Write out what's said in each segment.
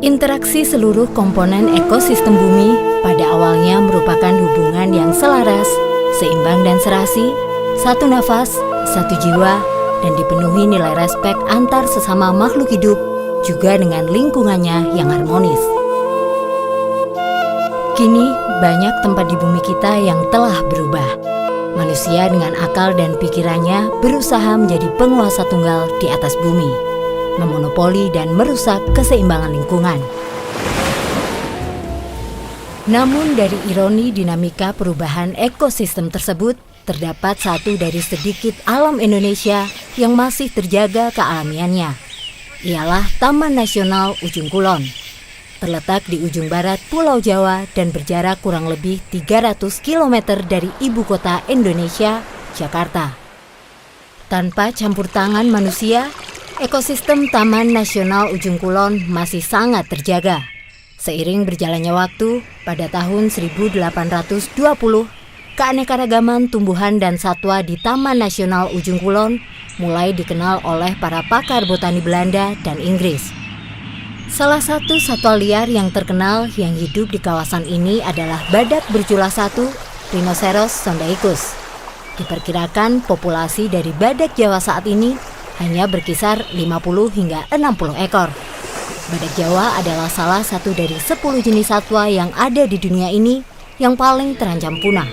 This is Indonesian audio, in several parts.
Interaksi seluruh komponen ekosistem bumi pada awalnya merupakan hubungan yang selaras, seimbang dan serasi, satu nafas, satu jiwa, dan dipenuhi nilai respek antar sesama makhluk hidup, juga dengan lingkungannya yang harmonis. Kini, banyak tempat di bumi kita yang telah berubah. Manusia dengan akal dan pikirannya berusaha menjadi penguasa tunggal di atas bumi, memonopoli dan merusak keseimbangan lingkungan. Namun dari ironi dinamika perubahan ekosistem tersebut, terdapat satu dari sedikit alam Indonesia yang masih terjaga kealamiannya. Ialah Taman Nasional Ujung Kulon. Terletak di ujung barat Pulau Jawa dan berjarak kurang lebih 300 km dari ibu kota Indonesia, Jakarta. Tanpa campur tangan manusia, ekosistem Taman Nasional Ujung Kulon masih sangat terjaga. Seiring berjalannya waktu, pada tahun 1820, keanekaragaman tumbuhan dan satwa di Taman Nasional Ujung Kulon mulai dikenal oleh para pakar botani Belanda dan Inggris. Salah satu satwa liar yang terkenal yang hidup di kawasan ini adalah badak berjula satu, Rhinoceros sondaicus. Diperkirakan populasi dari badak Jawa saat ini hanya berkisar 50 hingga 60 ekor. Badak Jawa adalah salah satu dari 10 jenis satwa yang ada di dunia ini yang paling terancam punah.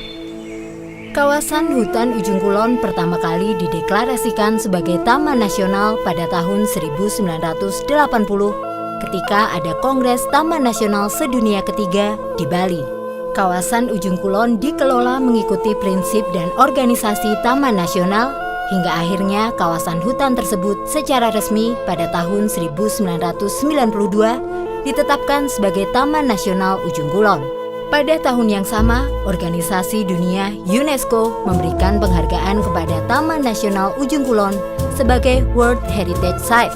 Kawasan hutan Ujung Kulon pertama kali dideklarasikan sebagai Taman Nasional pada tahun 1980 ketika ada Kongres Taman Nasional Sedunia ketiga di Bali. Kawasan Ujung Kulon dikelola mengikuti prinsip dan organisasi Taman Nasional hingga akhirnya kawasan hutan tersebut secara resmi pada tahun 1992 ditetapkan sebagai Taman Nasional Ujung Kulon. Pada tahun yang sama, organisasi dunia UNESCO memberikan penghargaan kepada Taman Nasional Ujung Kulon sebagai World Heritage Site.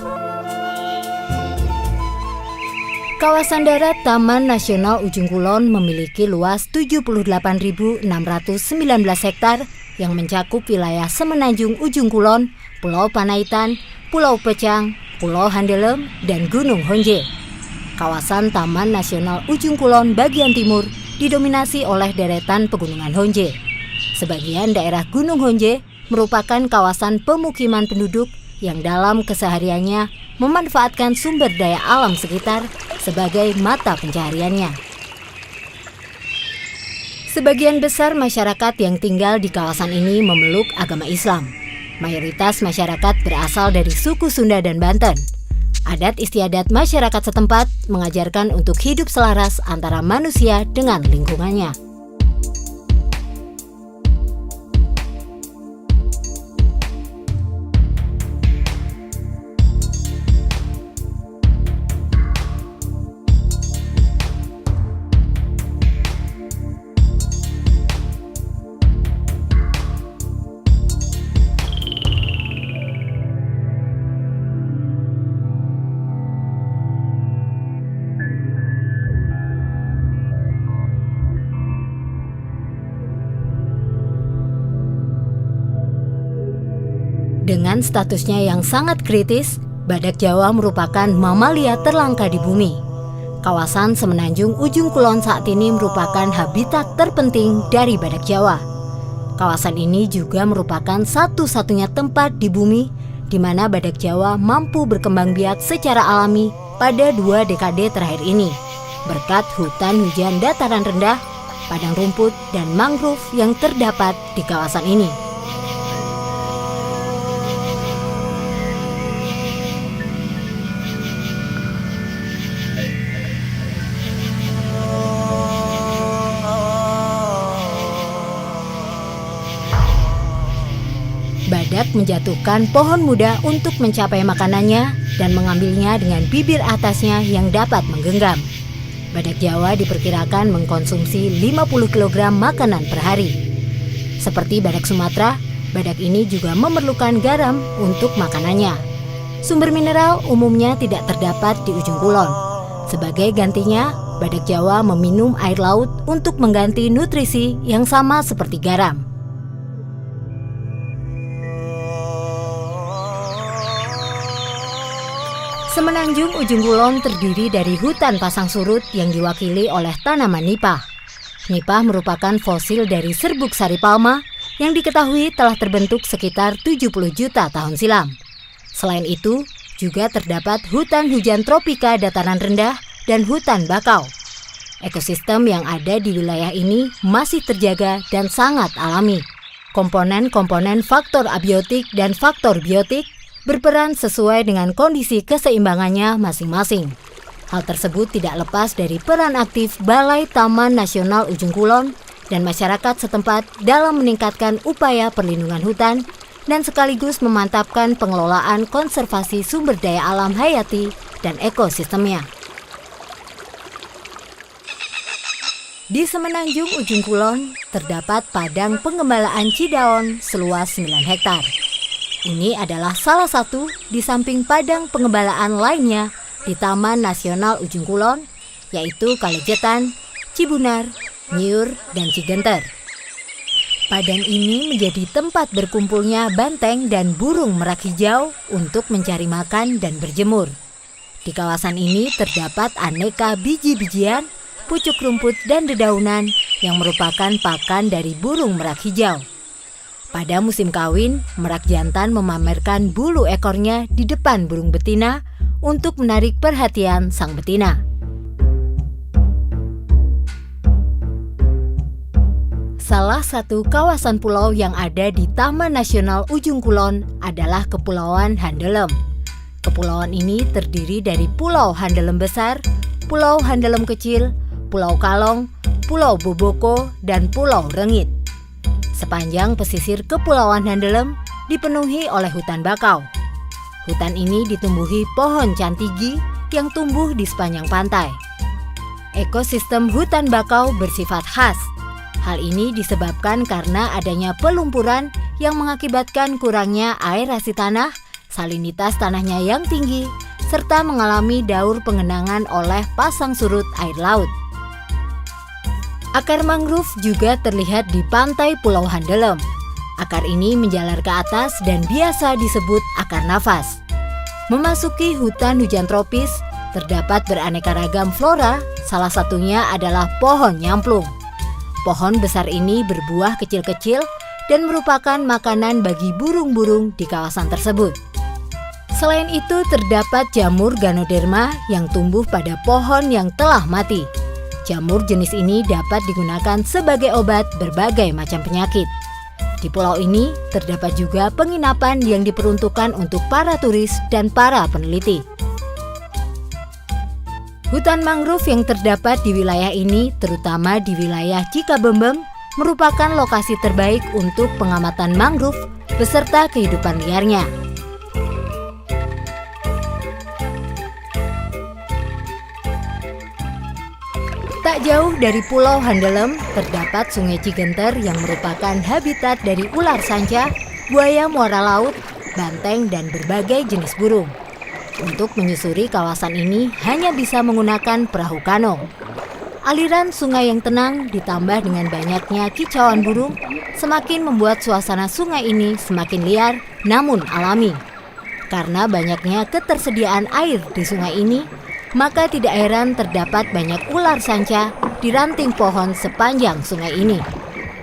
Kawasan darat Taman Nasional Ujung Kulon memiliki luas 78.619 hektar yang mencakup wilayah Semenanjung Ujung Kulon, Pulau Panaitan, Pulau Pecang, Pulau Handelem, dan Gunung Honje. Kawasan Taman Nasional Ujung Kulon bagian timur didominasi oleh deretan pegunungan Honje. Sebagian daerah Gunung Honje merupakan kawasan pemukiman penduduk yang dalam kesehariannya memanfaatkan sumber daya alam sekitar sebagai mata pencahariannya. Sebagian besar masyarakat yang tinggal di kawasan ini memeluk agama Islam. Mayoritas masyarakat berasal dari suku Sunda dan Banten. Adat istiadat masyarakat setempat mengajarkan untuk hidup selaras antara manusia dengan lingkungannya. Dengan statusnya yang sangat kritis, badak Jawa merupakan mamalia terlangka di bumi. Kawasan Semenanjung Ujung Kulon saat ini merupakan habitat terpenting dari badak Jawa. Kawasan ini juga merupakan satu-satunya tempat di bumi di mana badak Jawa mampu berkembang biak secara alami pada 2 dekade terakhir ini, berkat hutan hujan dataran rendah, padang rumput, dan mangrove yang terdapat di kawasan ini. Badak menjatuhkan pohon muda untuk mencapai makanannya dan mengambilnya dengan bibir atasnya yang dapat menggenggam. Badak Jawa diperkirakan mengkonsumsi 50 kg makanan per hari. Seperti badak Sumatera, badak ini juga memerlukan garam untuk makanannya. Sumber mineral umumnya tidak terdapat di Ujung Kulon. Sebagai gantinya, badak Jawa meminum air laut untuk mengganti nutrisi yang sama seperti garam. Semenanjung Ujung Kulon terdiri dari hutan pasang surut yang diwakili oleh tanaman nipah. Nipah merupakan fosil dari serbuk sari palma yang diketahui telah terbentuk sekitar 70 juta tahun silam. Selain itu, juga terdapat hutan hujan tropika dataran rendah dan hutan bakau. Ekosistem yang ada di wilayah ini masih terjaga dan sangat alami. Komponen-komponen faktor abiotik dan faktor biotik berperan sesuai dengan kondisi keseimbangannya masing-masing. Hal tersebut tidak lepas dari peran aktif Balai Taman Nasional Ujung Kulon dan masyarakat setempat dalam meningkatkan upaya perlindungan hutan dan sekaligus memantapkan pengelolaan konservasi sumber daya alam hayati dan ekosistemnya. Di Semenanjung Ujung Kulon terdapat padang pengembalaan Cidaon seluas 9 hektar. Ini adalah salah satu di samping padang pengembalaan lainnya di Taman Nasional Ujung Kulon, yaitu Kalejetan, Cibunar, Nyiur, dan Cigenter. Padang ini menjadi tempat berkumpulnya banteng dan burung merak hijau untuk mencari makan dan berjemur. Di kawasan ini terdapat aneka biji-bijian, pucuk rumput, dan dedaunan yang merupakan pakan dari burung merak hijau. Pada musim kawin, merak jantan memamerkan bulu ekornya di depan burung betina untuk menarik perhatian sang betina. Salah satu kawasan pulau yang ada di Taman Nasional Ujung Kulon adalah Kepulauan Handelem. Kepulauan ini terdiri dari Pulau Handelem Besar, Pulau Handelem Kecil, Pulau Kalong, Pulau Boboko, dan Pulau Rengit. Sepanjang pesisir Kepulauan Handelem dipenuhi oleh hutan bakau. Hutan ini ditumbuhi pohon cantigi yang tumbuh di sepanjang pantai. Ekosistem hutan bakau bersifat khas. Hal ini disebabkan karena adanya pelumpuran yang mengakibatkan kurangnya aerasi tanah, salinitas tanahnya yang tinggi, serta mengalami daur pengenangan oleh pasang surut air laut. Akar mangrove juga terlihat di pantai Pulau Handelem. Akar ini menjalar ke atas dan biasa disebut akar nafas. Memasuki hutan hujan tropis, terdapat beraneka ragam flora, salah satunya adalah pohon nyamplung. Pohon besar ini berbuah kecil-kecil dan merupakan makanan bagi burung-burung di kawasan tersebut. Selain itu, terdapat jamur Ganoderma yang tumbuh pada pohon yang telah mati. Jamur jenis ini dapat digunakan sebagai obat berbagai macam penyakit. Di pulau ini terdapat juga penginapan yang diperuntukkan untuk para turis dan para peneliti. Hutan mangrove yang terdapat di wilayah ini, terutama di wilayah Cikabembem, merupakan lokasi terbaik untuk pengamatan mangrove beserta kehidupan liarnya. Tak jauh dari Pulau Handelem, terdapat Sungai Cigenter yang merupakan habitat dari ular sanca, buaya muara laut, banteng, dan berbagai jenis burung. Untuk menyusuri kawasan ini hanya bisa menggunakan perahu kano. Aliran sungai yang tenang ditambah dengan banyaknya kicauan burung semakin membuat suasana sungai ini semakin liar namun alami. Karena banyaknya ketersediaan air di sungai ini, maka tidak heran terdapat banyak ular sanca di ranting pohon sepanjang sungai ini.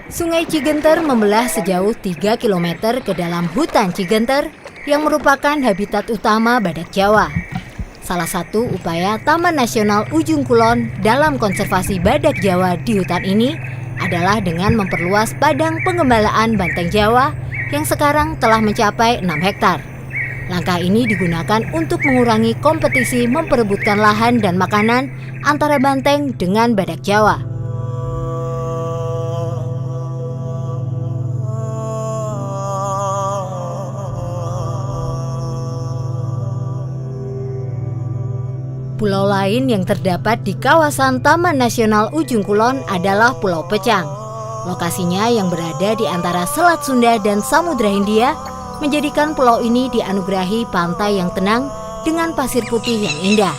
Sungai Cigenter membelah sejauh 3 km ke dalam hutan Cigenter yang merupakan habitat utama badak Jawa. Salah satu upaya Taman Nasional Ujung Kulon dalam konservasi badak Jawa di hutan ini adalah dengan memperluas padang pengembalaan banteng Jawa yang sekarang telah mencapai 6 hektar. Langkah ini digunakan untuk mengurangi kompetisi memperebutkan lahan dan makanan antara banteng dengan badak Jawa. Pulau lain yang terdapat di kawasan Taman Nasional Ujung Kulon adalah Pulau Pecang. Lokasinya yang berada di antara Selat Sunda dan Samudra Hindia menjadikan pulau ini dianugerahi pantai yang tenang dengan pasir putih yang indah.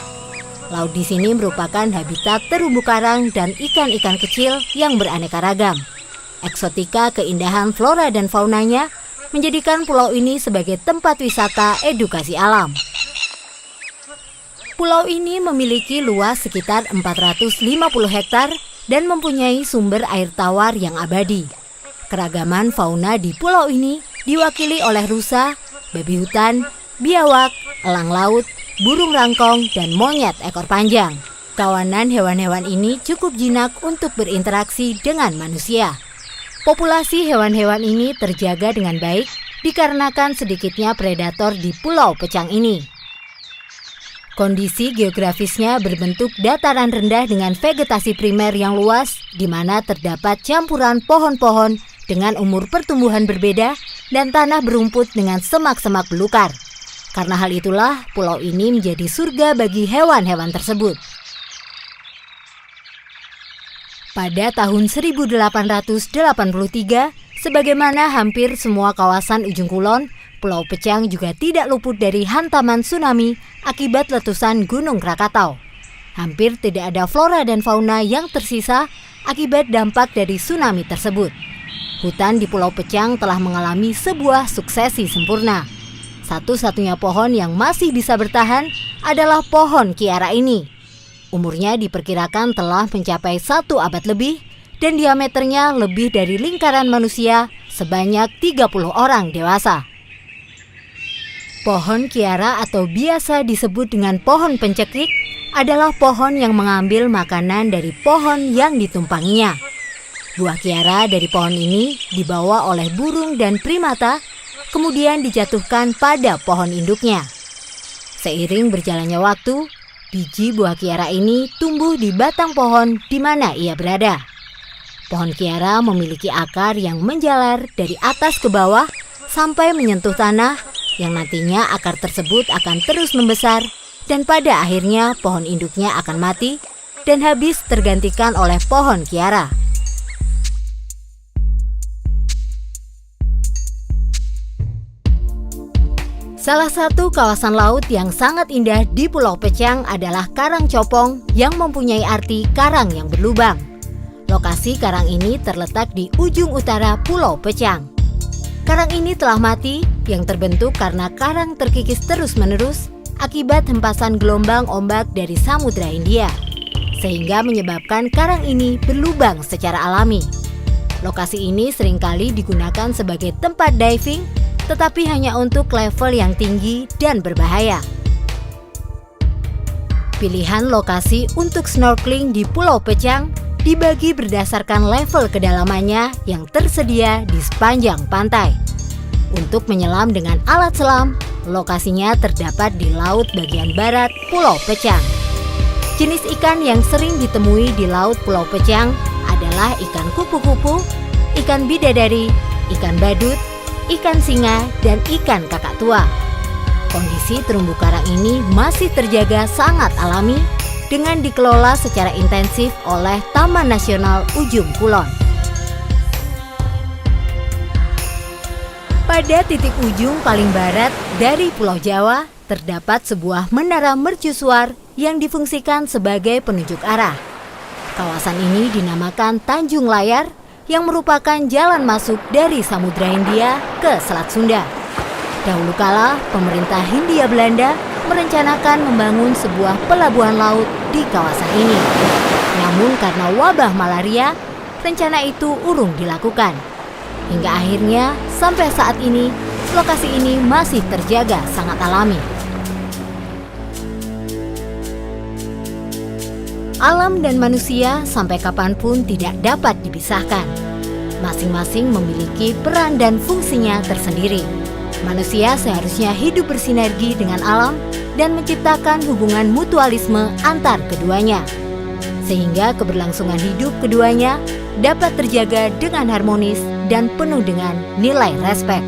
Laut di sini merupakan habitat terumbu karang dan ikan-ikan kecil yang beraneka ragam. Eksotika keindahan flora dan faunanya menjadikan pulau ini sebagai tempat wisata edukasi alam. Pulau ini memiliki luas sekitar 450 hektar dan mempunyai sumber air tawar yang abadi. Keragaman fauna di pulau ini diwakili oleh rusa, babi hutan, biawak, elang laut, burung rangkong, dan monyet ekor panjang. Kawanan hewan-hewan ini cukup jinak untuk berinteraksi dengan manusia. Populasi hewan-hewan ini terjaga dengan baik dikarenakan sedikitnya predator di Pulau Pecang ini. Kondisi geografisnya berbentuk dataran rendah dengan vegetasi primer yang luas, di mana terdapat campuran pohon-pohon dengan umur pertumbuhan berbeda dan tanah berumput dengan semak-semak belukar. Karena hal itulah, pulau ini menjadi surga bagi hewan-hewan tersebut. Pada tahun 1883, sebagaimana hampir semua kawasan Ujung Kulon, Pulau Pecang juga tidak luput dari hantaman tsunami akibat letusan Gunung Krakatau. Hampir tidak ada flora dan fauna yang tersisa akibat dampak dari tsunami tersebut. Hutan di Pulau Pecang telah mengalami sebuah suksesi sempurna. Satu-satunya pohon yang masih bisa bertahan adalah pohon kiara ini. Umurnya diperkirakan telah mencapai 1 abad lebih dan diameternya lebih dari lingkaran manusia sebanyak 30 orang dewasa. Pohon kiara atau biasa disebut dengan pohon pencekik adalah pohon yang mengambil makanan dari pohon yang ditumpanginya. Buah kiara dari pohon ini dibawa oleh burung dan primata, kemudian dijatuhkan pada pohon induknya. Seiring berjalannya waktu, biji buah kiara ini tumbuh di batang pohon di mana ia berada. Pohon kiara memiliki akar yang menjalar dari atas ke bawah sampai menyentuh tanah, yang nantinya akar tersebut akan terus membesar dan pada akhirnya pohon induknya akan mati dan habis tergantikan oleh pohon kiara. Salah satu kawasan laut yang sangat indah di Pulau Pecang adalah Karang Copong yang mempunyai arti karang yang berlubang. Lokasi karang ini terletak di ujung utara Pulau Pecang. Karang ini telah mati yang terbentuk karena karang terkikis terus-menerus akibat hempasan gelombang ombak dari Samudra Hindia, sehingga menyebabkan karang ini berlubang secara alami. Lokasi ini seringkali digunakan sebagai tempat diving, tetapi hanya untuk level yang tinggi dan berbahaya. Pilihan lokasi untuk snorkeling di Pulau Pecang dibagi berdasarkan level kedalamannya yang tersedia di sepanjang pantai. Untuk menyelam dengan alat selam, lokasinya terdapat di laut bagian barat Pulau Pecang. Jenis ikan yang sering ditemui di laut Pulau Pecang adalah ikan kupu-kupu, ikan bidadari, ikan badut, ikan singa, dan ikan kakak tua. Kondisi terumbu karang ini masih terjaga sangat alami dengan dikelola secara intensif oleh Taman Nasional Ujung Kulon. Pada titik ujung paling barat dari Pulau Jawa, terdapat sebuah menara mercusuar yang difungsikan sebagai penunjuk arah. Kawasan ini dinamakan Tanjung Layar yang merupakan jalan masuk dari Samudra Hindia ke Selat Sunda. Dahulu kala, pemerintah Hindia Belanda merencanakan membangun sebuah pelabuhan laut di kawasan ini. Namun karena wabah malaria, rencana itu urung dilakukan. Hingga akhirnya, sampai saat ini, lokasi ini masih terjaga sangat alami. Alam dan manusia sampai kapanpun tidak dapat dipisahkan. Masing-masing memiliki peran dan fungsinya tersendiri. Manusia seharusnya hidup bersinergi dengan alam dan menciptakan hubungan mutualisme antar keduanya, sehingga keberlangsungan hidup keduanya dapat terjaga dengan harmonis dan penuh dengan nilai respek.